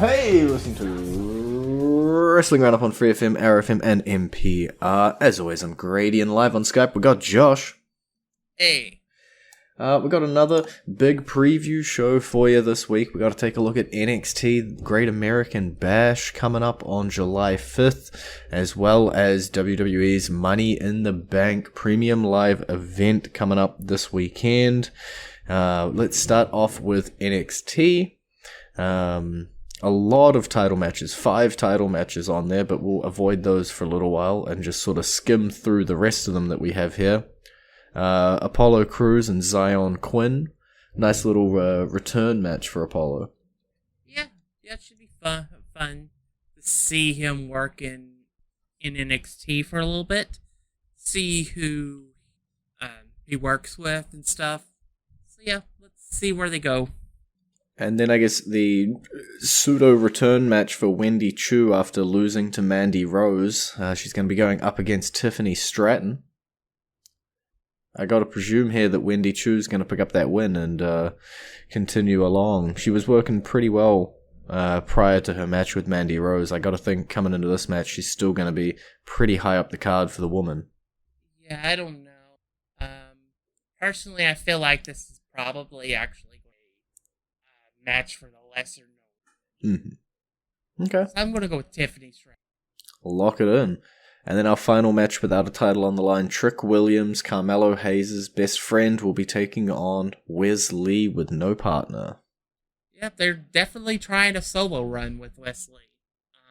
Hey, listening to Wrestling Roundup on FreeFM, ArrowFM, and NPR. As always, I'm Grady, and live on Skype, we got Josh. Hey. We got another big preview show for you this week. We got to take a look at NXT Great American Bash coming up on July 5th, as well as WWE's Money in the Bank Premium Live event coming up this weekend. Let's start off with NXT. A lot of title matches, 5 title matches on there, but we'll avoid those for a little while and just sort of skim through the rest of them that we have here. Apollo Crews and Zion Quinn. Nice little return match for Apollo. Yeah, it should be fun to see him working in NXT for a little bit. See who he works with and stuff. So yeah, let's see where they go. And then I guess the pseudo-return match for Wendy Chu after losing to Mandy Rose. She's going to be going up against Tiffany Stratton. I got to presume here that Wendy Chu's going to pick up that win and continue along. She was working pretty well prior to her match with Mandy Rose. I got to think coming into this match, she's still going to be pretty high up the card for the woman. Yeah, I don't know. Personally, I feel like this is probably actually a match for the lesser known. Mm-hmm. Okay. So I'm going to go with Tiffany Stratton. Lock it in. And then our final match without a title on the line, Trick Williams, Carmelo Hayes' best friend, will be taking on Wes Lee with no partner. Yep, they're definitely trying a solo run with Wesley.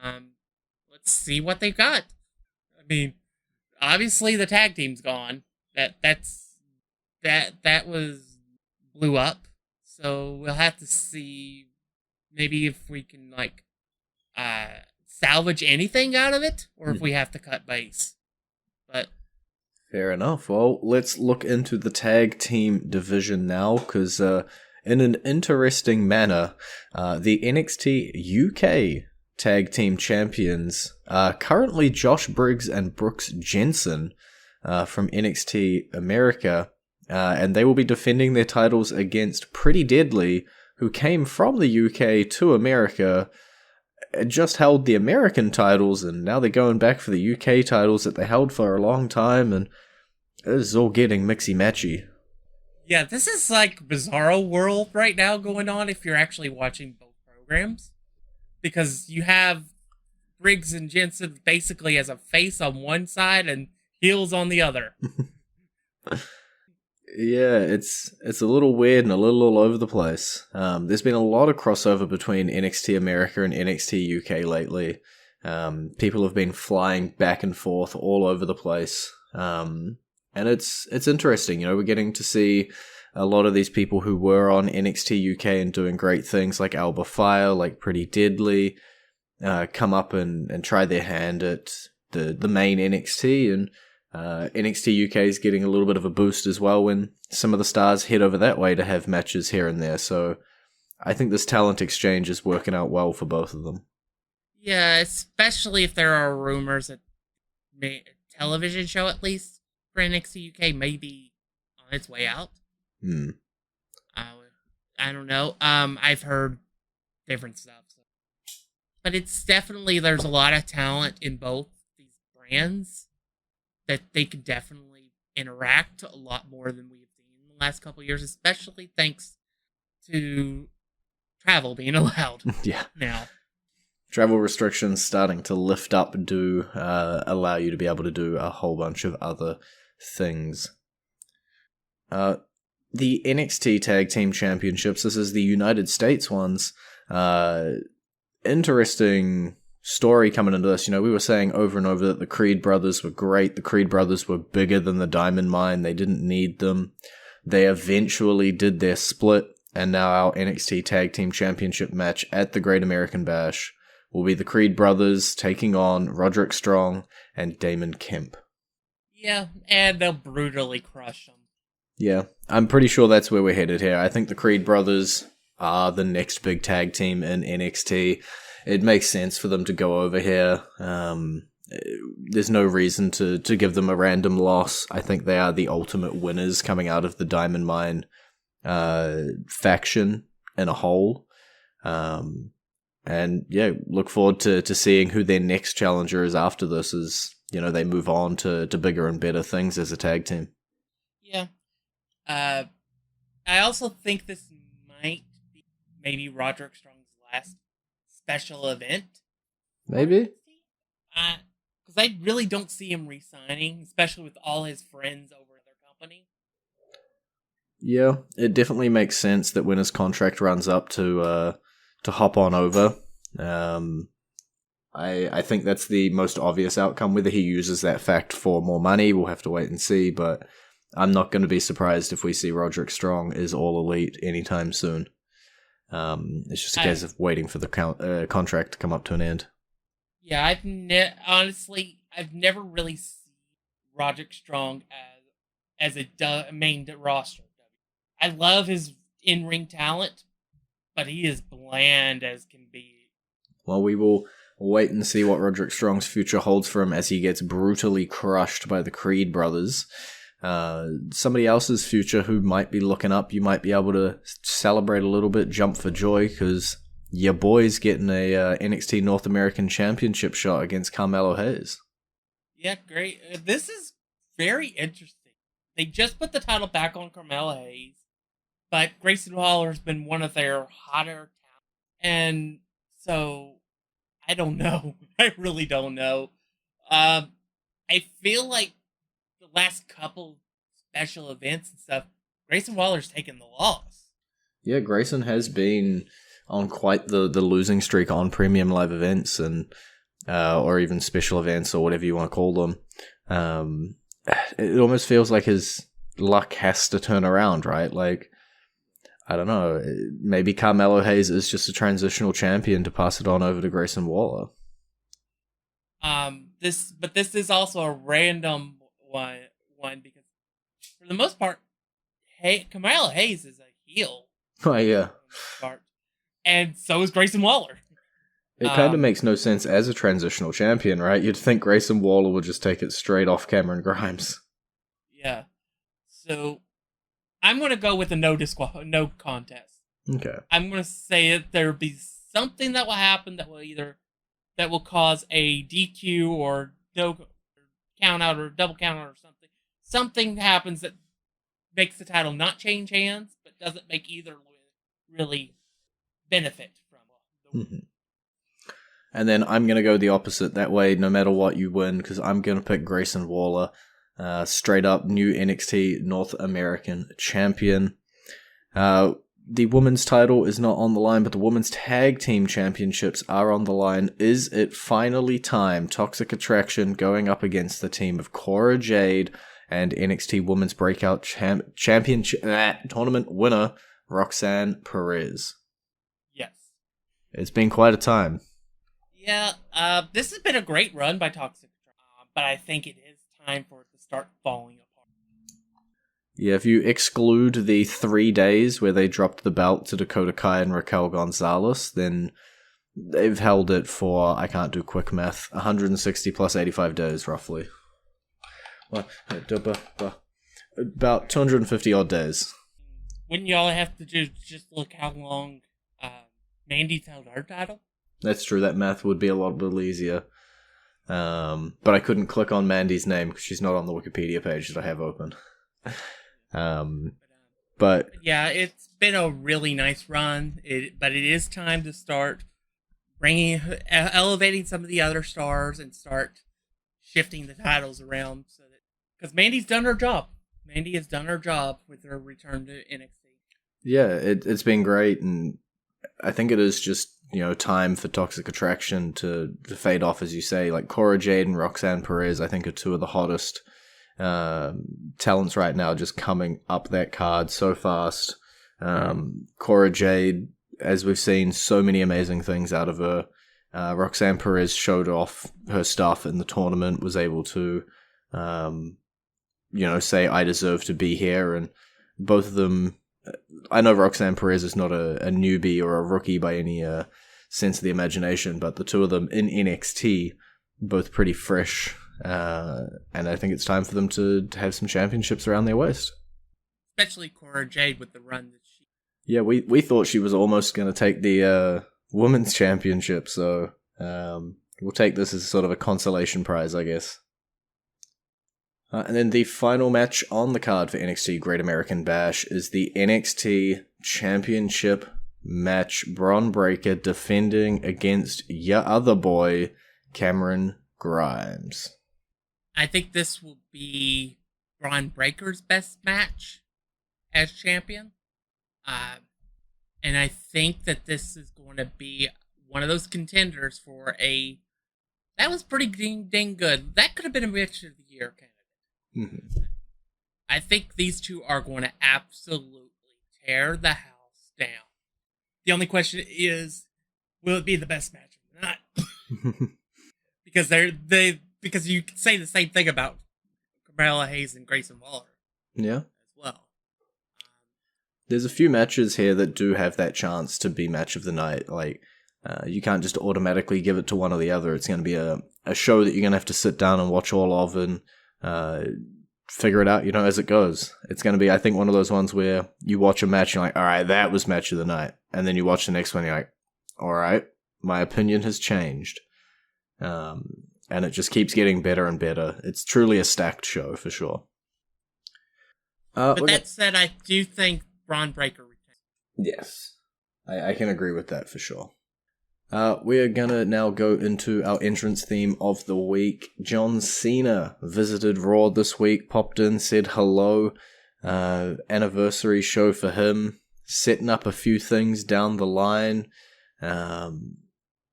Let's see what they've got. I mean, obviously the tag team's gone. That was blew up. So we'll have to see maybe if we can salvage anything out of it, or if we have to cut base. But fair enough. Well, let's look into the tag team division now, because in an interesting manner, the NXT UK tag team champions are currently Josh Briggs and Brooks Jensen from NXT America, and they will be defending their titles against Pretty Deadly, who came from the UK to America, just held the American titles, and now they're going back for the UK titles that they held for a long time, and this is all getting mixy-matchy. Yeah, this is like Bizarro World right now going on if you're actually watching both programs. Because you have Briggs and Jensen basically as a face on one side and heels on the other. Yeah, it's a little weird and a little all over the place. There's been a lot of crossover between NXT America and NXT UK lately. People have been flying back and forth all over the place. And it's interesting, we're getting to see a lot of these people who were on NXT UK and doing great things like Alba Fire, like Pretty Deadly, come up and try their hand at the main NXT, and NXT UK is getting a little bit of a boost as well when some of the stars head over that way to have matches here and there. So I think this talent exchange is working out well for both of them. Yeah, especially if there are rumors that a television show, at least, for NXT UK may be on its way out. I don't know. I've heard different stuff. So. But it's definitely, there's a lot of talent in both these brands that they could definitely interact a lot more than we've seen in the last couple of years, especially thanks to travel being allowed. Yeah. Now. Travel restrictions starting to lift up do allow you to be able to do a whole bunch of other things. The NXT Tag Team Championships, this is the United States ones. Interesting story coming into this. We were saying over and over that the Creed brothers were great. The Creed brothers were bigger than the Diamond Mine. They didn't need them. They eventually did their split, and now our NXT Tag Team Championship match at the Great American Bash will be the Creed brothers taking on Roderick Strong and Damon Kemp. Yeah, and they'll brutally crush them. Yeah, I'm pretty sure that's where we're headed here. I think the Creed brothers are the next big tag team in NXT. It makes sense for them to go over here. There's no reason to give them a random loss. I think they are the ultimate winners coming out of the Diamond Mine faction in a whole. And yeah, look forward to seeing who their next challenger is after this as, they move on to bigger and better things as a tag team. Yeah. I also think this might be maybe Roderick Strong's last special event. Maybe. Because I really don't see him re-signing, especially with all his friends over at their company. Yeah, it definitely makes sense that when his contract runs up to hop on over. I think that's the most obvious outcome. Whether he uses that fact for more money, we'll have to wait and see, but I'm not going to be surprised if we see Roderick Strong is All Elite anytime soon. It's just a case of waiting for the contract to come up to an end. Yeah, I've never really seen Roderick Strong as a main roster. I love his in-ring talent, but he is bland as can be. Well, we will wait and see what Roderick Strong's future holds for him as he gets brutally crushed by the Creed brothers. Somebody else's future who might be looking up, you might be able to celebrate a little bit, jump for joy, because your boy's getting a NXT North American Championship shot against Carmelo Hayes. Yeah, great. This is very interesting. They just put the title back on Carmelo Hayes, but Grayson Waller's been one of their hotter talents. And so, I don't know. I really don't know. I feel like the last couple special events and stuff, Grayson Waller's taken the loss. Yeah, Grayson has been on quite the losing streak on premium live events and or even special events or whatever you want to call them. It almost feels like his luck has to turn around, right? Like, I don't know, maybe Carmelo Hayes is just a transitional champion to pass it on over to Grayson Waller. This is also a random one because for the most part, Carmelo Hayes is a heel. Oh yeah. And so is Grayson Waller. It kind of makes no sense as a transitional champion, right? You'd think Grayson Waller would just take it straight off Cameron Grimes. Yeah. So I'm going to go with a no contest. Okay. I'm going to say that there'll be something that will happen that will cause a DQ or no count out or double count out or something. Something happens that makes the title not change hands, but doesn't make either really benefit from it. Mm-hmm. And then I'm going to go the opposite. That way, no matter what, you win, because I'm going to pick Grayson Waller. Straight up new NXT North American champion. The women's title is not on the line, but the women's tag team championships are on the line. Is it finally time? Toxic Attraction going up against the team of Cora Jade and NXT Women's Breakout Championship tournament winner Roxanne Perez. Yes. It's been quite a time. Yeah, this has been a great run by Toxic, but I think it is time for it to start falling apart. Yeah, if you exclude the 3 days where they dropped the belt to Dakota Kai and Raquel Gonzalez, then they've held it for, I can't do quick math, 160 plus 85 days, roughly. Well, about 250 odd days. Wouldn't y'all have to just look how long Mandy's held her title? That's true, that math would be a lot easier. But I couldn't click on Mandy's name because she's not on the Wikipedia page that I have open. But yeah, it's been a really nice run. But it is time to start elevating some of the other stars and start shifting the titles around so that because Mandy's done her job. Mandy has done her job with her return to NXT. Yeah, it's been great, and I think it is just time for Toxic Attraction to fade off, as you say. Like Cora Jade and Roxanne Perez, I think, are two of the hottest talents right now, just coming up that card so fast. Cora Jade, as we've seen so many amazing things out of her. Roxanne Perez showed off her stuff in the tournament, was able to, say, I deserve to be here, and both of them. I know Roxanne Perez is not a newbie or a rookie by any sense of the imagination, but the two of them in NXT, both pretty fresh, and I think it's time for them to have some championships around their waist. Especially Cora Jade with the run that she... Yeah, we thought she was almost going to take the women's championship, so we'll take this as sort of a consolation prize, I guess. And then the final match on the card for NXT Great American Bash is the NXT Championship match. Bron Breakker defending against your other boy, Cameron Grimes. I think this will be Bron Breakker's best match as champion. And I think that this is going to be one of those contenders for that was pretty dang good. That could have been a match of the year candidate. Mm-hmm. I think these two are going to absolutely tear the house down. The only question is, will it be the best match or not? Because you can say the same thing about Carmella Hayes and Grayson Waller. Yeah. As well. There's a few matches here that do have that chance to be match of the night. Like, you can't just automatically give it to one or the other. It's going to be a show that you're going to have to sit down and watch all of and figure it out, as it goes. It's going to be, I think, one of those ones where you watch a match and you're like, all right, that was match of the night. And then you watch the next one and you're like, all right, my opinion has changed. And it just keeps getting better and better. It's truly a stacked show, for sure. But that said, I do think Bron Breakker retains. Yes. I can agree with that, for sure. We are going to now go into our entrance theme of the week. John Cena visited Raw this week, popped in, said hello. Anniversary show for him. Setting up a few things down the line.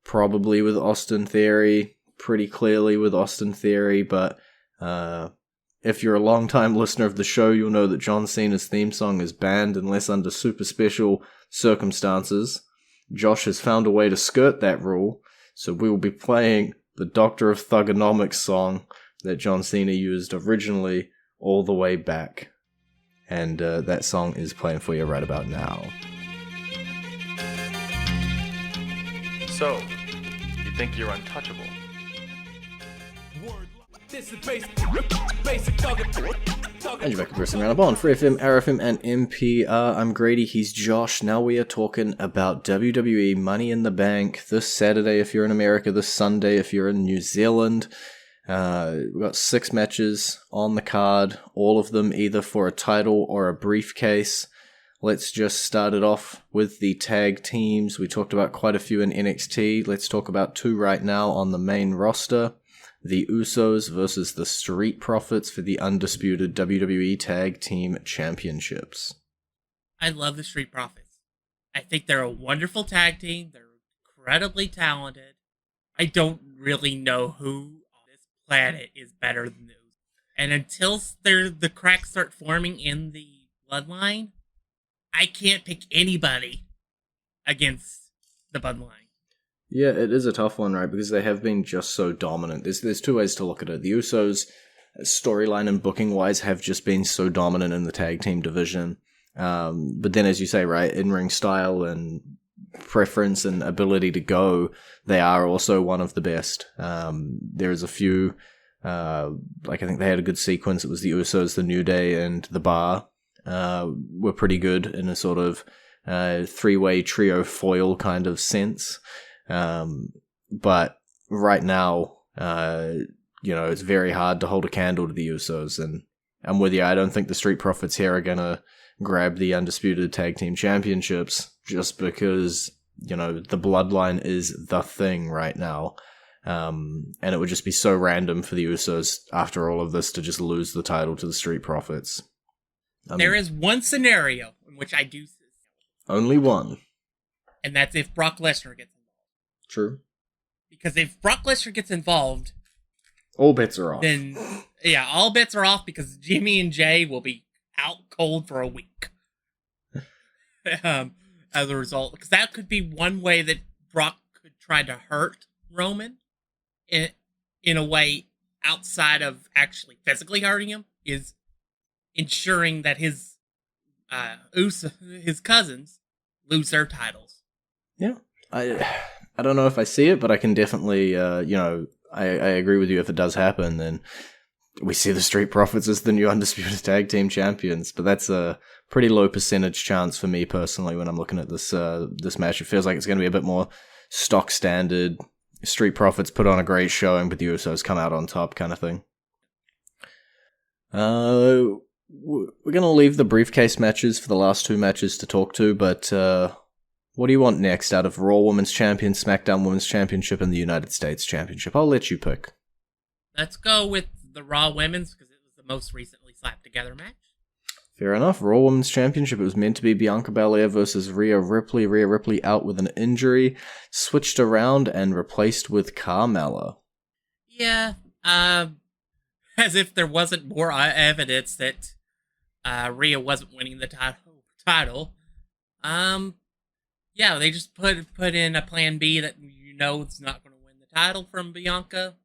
Probably with Austin Theory. Pretty clearly with Austin Theory, but if you're a long-time listener of the show, you'll know that John Cena's theme song is banned unless under super special circumstances. Josh has found a way to skirt that rule, so we will be playing the Doctor of Thugonomics song that John Cena used originally all the way back. And that song is playing for you right about now. So, you think you're untouchable? And you're back to Roundup on FreeFM, ArrowFM, and NPR. I'm Grady, he's Josh. Now we are talking about WWE Money in the Bank this Saturday if you're in America, this Sunday if you're in New Zealand. We've got 6 matches on the card, all of them either for a title or a briefcase. Let's just start it off with the tag teams. We talked about quite a few in NXT. Let's talk about 2 right now on the main roster. The Usos versus the Street Profits for the undisputed WWE Tag Team Championships. I love the Street Profits. I think they're a wonderful tag team. They're incredibly talented. I don't really know who on this planet is better than those. And until the cracks start forming in the bloodline, I can't pick anybody against the bloodline. Yeah, it is a tough one, right? Because they have been just so dominant. There's 2 ways to look at it. The Usos, storyline and booking-wise, have just been so dominant in the tag team division. But then, as you say, right, in-ring style and preference and ability to go, they are also one of the best. There's a few, I think they had a good sequence. It was the Usos, the New Day, and the Bar were pretty good in a sort of 3-way trio foil kind of sense. But right now, it's very hard to hold a candle to the Usos, and I'm with you. I don't think the Street Profits here are gonna grab the undisputed tag team championships just because, the bloodline is the thing right now. And it would just be so random for the Usos after all of this to just lose the title to the Street Profits. There is one scenario in which I do this. Only one. And that's if Brock Lesnar gets involved. True. Because if Brock Lesnar gets involved, all bets are off. Then, all bets are off because Jimmy and Jay will be out cold for a week. As a result, because that could be one way that Brock could try to hurt Roman in a way outside of actually physically hurting him, is ensuring that his cousins lose their titles. Yeah. I don't know if I see it, but I can definitely, I agree with you. If it does happen, then we see the Street Profits as the new Undisputed Tag Team Champions, but that's a pretty low percentage chance for me personally when I'm looking at this this match. It feels like it's going to be a bit more stock standard. Street Profits put on a great showing, but the Usos come out on top kind of thing. We're going to leave the briefcase matches for the last two matches to talk to, but what do you want next out of Raw Women's Champion, SmackDown Women's Championship, and the United States Championship? I'll let you pick. Let's go with the Raw Women's, because it was the most recently slapped together match. Fair enough. Raw Women's Championship. It was meant to be Bianca Belair versus Rhea Ripley. Rhea Ripley out with an injury, switched around and replaced with Carmella. Yeah, as if there wasn't more evidence that Rhea wasn't winning the title. Yeah, they just put in a plan B that it's not going to win the title from Bianca.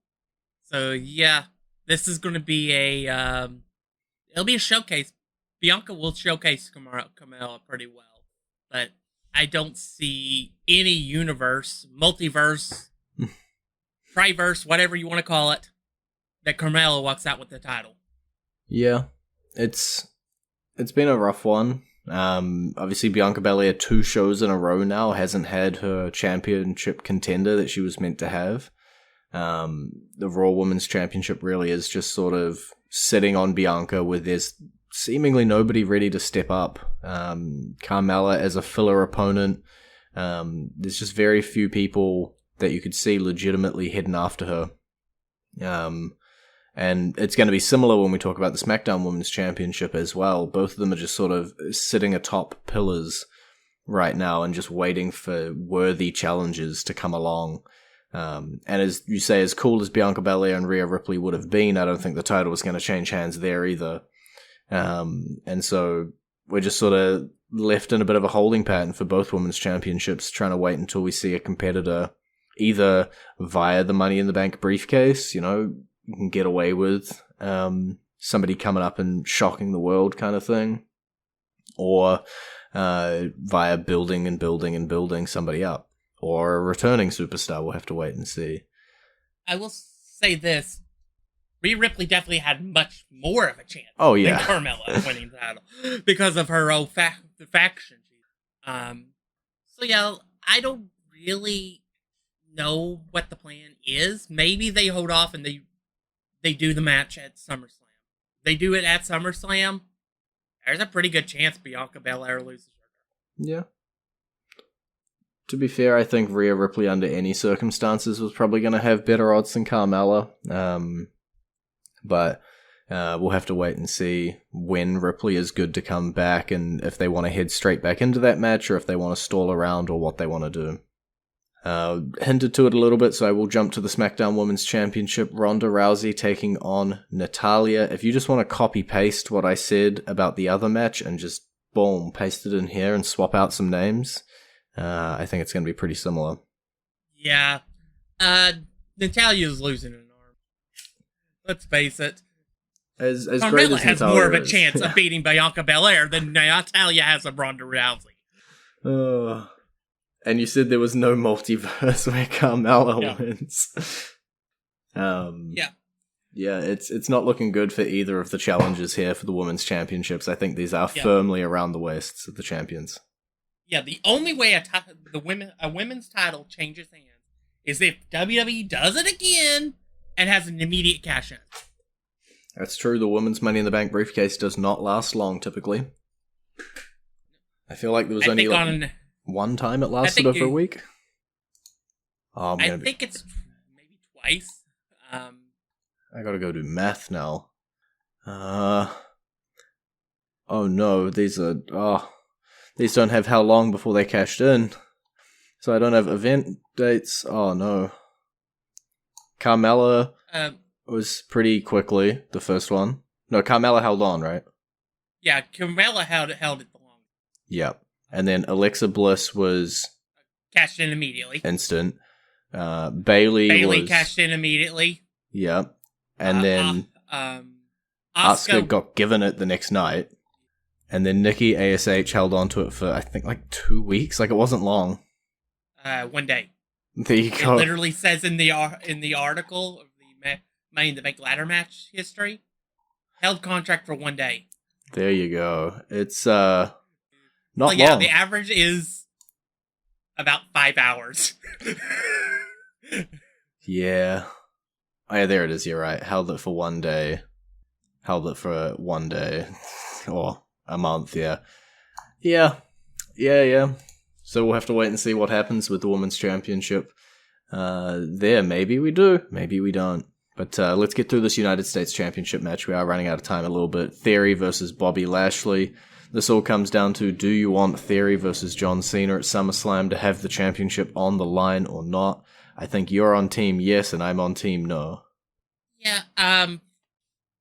So yeah, this is going to be it'll be a showcase. Bianca will showcase Carmella pretty well, but I don't see any universe, multiverse, triverse, whatever you want to call it, that Carmella walks out with the title. Yeah, it's been a rough one. Obviously Bianca Belair 2 shows in a row now hasn't had her championship contender that she was meant to have. The Raw Women's Championship really is just sort of sitting on Bianca with there's seemingly nobody ready to step up. Carmella as a filler opponent. There's just very few people that you could see legitimately heading after her. And it's going to be similar when we talk about the SmackDown Women's Championship as well. Both of them are just sort of sitting atop pillars right now and just waiting for worthy challenges to come along. And as you say, as cool as Bianca Belair and Rhea Ripley would have been, I don't think the title was going to change hands there either. And so we're just sort of left in a bit of a holding pattern for both women's championships, trying to wait until we see a competitor either via the Money in the Bank briefcase, you can get away with somebody coming up and shocking the world kind of thing, or via building and building and building somebody up, or a returning superstar. We'll have to wait and see. I will say this. Rhea Ripley definitely had much more of a chance than Carmella winning the title because of her own faction. So yeah, I don't really know what the plan is. Maybe they hold off and they do the match at SummerSlam. They do it at SummerSlam. There's a pretty good chance Bianca Belair loses her. Yeah. To be fair, I think Rhea Ripley under any circumstances was probably going to have better odds than Carmella. But we'll have to wait and see when Ripley is good to come back and if they want to head straight back into that match or if they want to stall around or what they want to do. Hinted to it a little bit, so I will jump to the SmackDown Women's Championship. Ronda Rousey taking on Natalya. If you just want to copy-paste what I said about the other match and just, boom, paste it in here and swap out some names, I think it's going to be pretty similar. Yeah. Natalya's losing an arm. Let's face it. As great Carmella as has Natalya more of a is. chance of beating Bianca Belair than Natalya has of Ronda Rousey. And you said there was no multiverse where Carmella wins. Yeah, it's not looking good for either of the challenges here for the women's championships. I think these are firmly around the waists of the champions. Yeah, the only way a women's title changes hands is if WWE does it again and has an immediate cash in. That's true. The women's Money in the Bank briefcase does not last long, typically. I feel like there was only one time it lasted over a week. I think it's maybe twice. I gotta go do math now. Oh no, these don't have how long before they cashed in. So I don't have event dates. Oh no. Carmella was pretty quickly, the first one. No, Carmella held on, right? Yeah, Carmella held it the longest. Yep. And then Alexa Bliss was cashed in immediately. Instant. Bayley was cashed in immediately. Yep. And then Asuka got given it the next night. And then Nikki ASH held on to it for, I think, like 2 weeks. Like, it wasn't long. 1 day. There you go. It literally says in the article of the Money in the Bank ladder match history. Held contract for 1 day. There you go. It's not Well, yeah, long. the average is about 5 hours. Yeah. Oh, yeah, there it is. You're right. Held it for 1 day. Held it for 1 day. Or a month, yeah. Yeah. So we'll have to wait and see what happens with the Women's Championship. Maybe we do. Maybe we don't. But let's get through this United States Championship match. We are running out of time a little bit. Theory versus Bobby Lashley. This all comes down to, do you want Theory versus John Cena at SummerSlam to have the championship on the line or not? I think you're on team yes, and I'm on team no. Yeah, I'm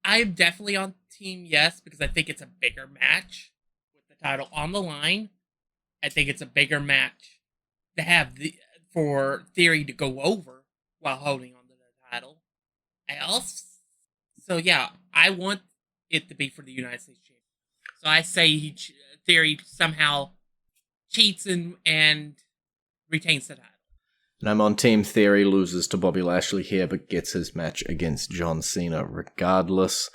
definitely on team yes, because I think it's a bigger match with the title on the line. I think it's a bigger match to have for Theory to go over while holding on to the title. I want it to be for the United States Championship. So I say Theory somehow cheats and retains the title. And I'm on team Theory, loses to Bobby Lashley here, but gets his match against John Cena regardless.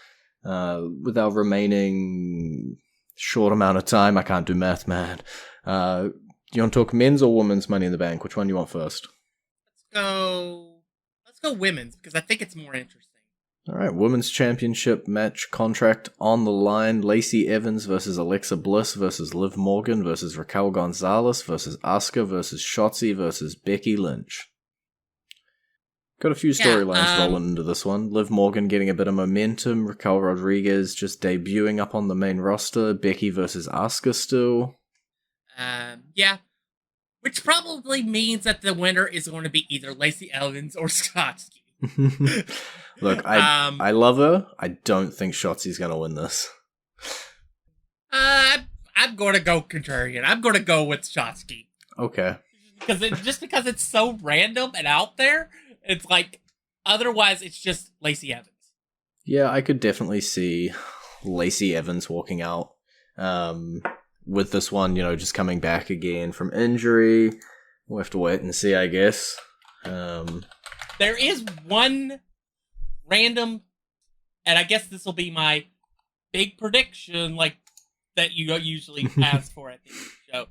With our remaining short amount of time, I can't do math, man. Do you want to talk men's or women's Money in the Bank? Which one do you want first? Let's go women's, because I think it's more interesting. All right, Women's Championship match contract on the line. Lacey Evans versus Alexa Bliss versus Liv Morgan versus Raquel Gonzalez versus Asuka versus Shotzi versus Becky Lynch. Got a few storylines rolling into this one. Liv Morgan getting a bit of momentum. Raquel Rodriguez just debuting up on the main roster. Becky versus Asuka still. Yeah. Which probably means that the winner is going to be either Lacey Evans or Shotzi. Look, I love her. I don't think Shotzi's going to win this. I'm going to go contrarian. I'm going to go with Shotzi. Okay. Because it's so random and out there, it's like, otherwise it's just Lacey Evans. Yeah, I could definitely see Lacey Evans walking out with this one, just coming back again from injury. We'll have to wait and see, I guess. There is one random, and I guess this will be my big prediction, like that you usually ask for at the end of the show.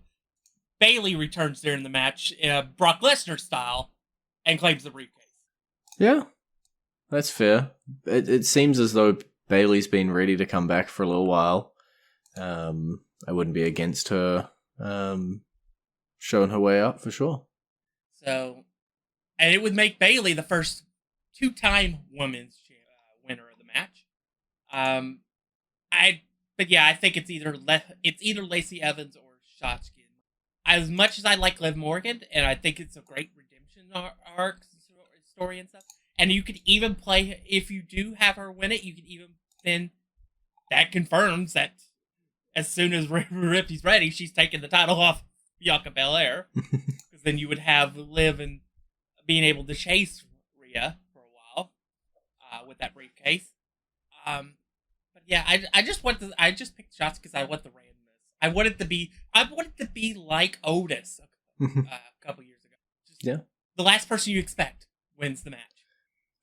Bayley returns during the match, Brock Lesnar style, and claims the briefcase. Yeah, that's fair. It seems as though Bayley's been ready to come back for a little while. I wouldn't be against her showing her way up for sure. So, and it would make Bayley the first 2-time women's winner of the match. I think it's either Lacey Evans or Shotzi. As much as I like Liv Morgan, and I think it's a great redemption arc story and stuff, and you could even play, if you do have her win it, you could even, then that confirms that as soon as Ripley's ready, she's taking the title off Bianca Belair. Because then you would have Liv and being able to chase Rhea for a while with that briefcase. But yeah, I just picked Shots because I want the randomness. I want it to be like Otis a couple years ago. Yeah. The last person you expect wins the match.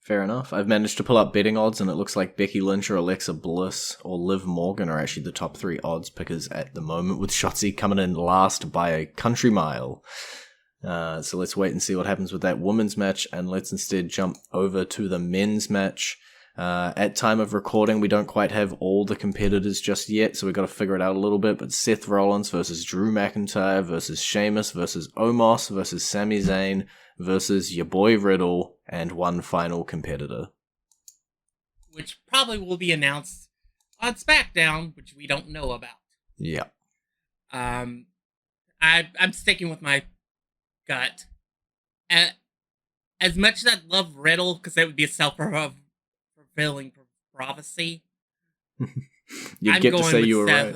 Fair enough. I've managed to pull up betting odds, and it looks like Becky Lynch or Alexa Bliss or Liv Morgan are actually the top 3 odds pickers at the moment, with Shotzi coming in last by a country mile. So let's wait and see what happens with that women's match, and let's instead jump over to the men's match. At time of recording, we don't quite have all the competitors just yet, so we've got to figure it out a little bit, but Seth Rollins versus Drew McIntyre versus Sheamus versus Omos versus Sami Zayn versus your boy Riddle and one final competitor. Which probably will be announced on SmackDown, which we don't know about. Yeah. I'm sticking with my gut. As much as I love Riddle, because that would be a self-fulfilling prophecy. You get to say you were right.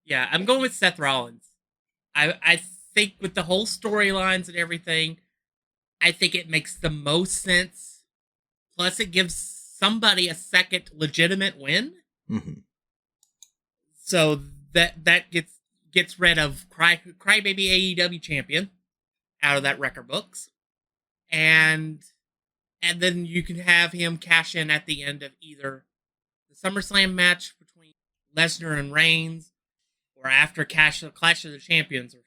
Yeah, I'm going with Seth Rollins. I think with the whole storylines and everything, I think it makes the most sense. Plus, it gives somebody a second legitimate win. Mm-hmm. So that gets rid of Crybaby AEW champion out of that record books, and And then you can have him cash in at the end of either the SummerSlam match between Lesnar and Reigns, or after Clash of the Champions, or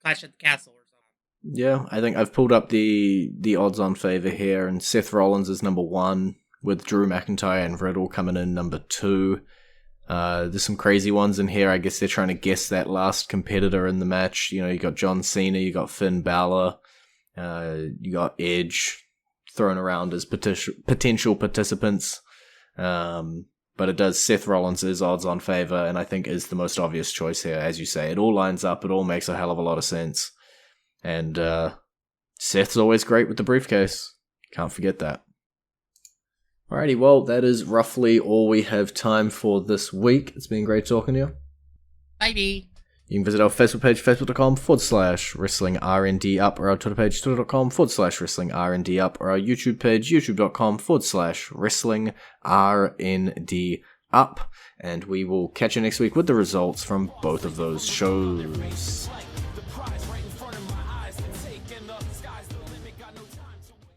Clash at the Castle, or something. Yeah, I think I've pulled up the odds-on favor here, and Seth Rollins is number 1, with Drew McIntyre and Riddle coming in number 2. There's some crazy ones in here. I guess they're trying to guess that last competitor in the match. You know, you got John Cena, you got Finn Balor, you got Edge thrown around as potential participants. But it does, Seth Rollins is odds on favor, and I think is the most obvious choice here. As you say, it all lines up, it all makes a hell of a lot of sense. And Seth's always great with the briefcase. Can't forget that. Alrighty, well, that is roughly all we have time for this week. It's been great talking to you. Bye-bye. You can visit our Facebook page, facebook.com/WrestlingRNDup, or our Twitter page, twitter.com/WrestlingRNDup, or our YouTube page, youtube.com/WrestlingRNDup. And we will catch you next week with the results from both of those shows.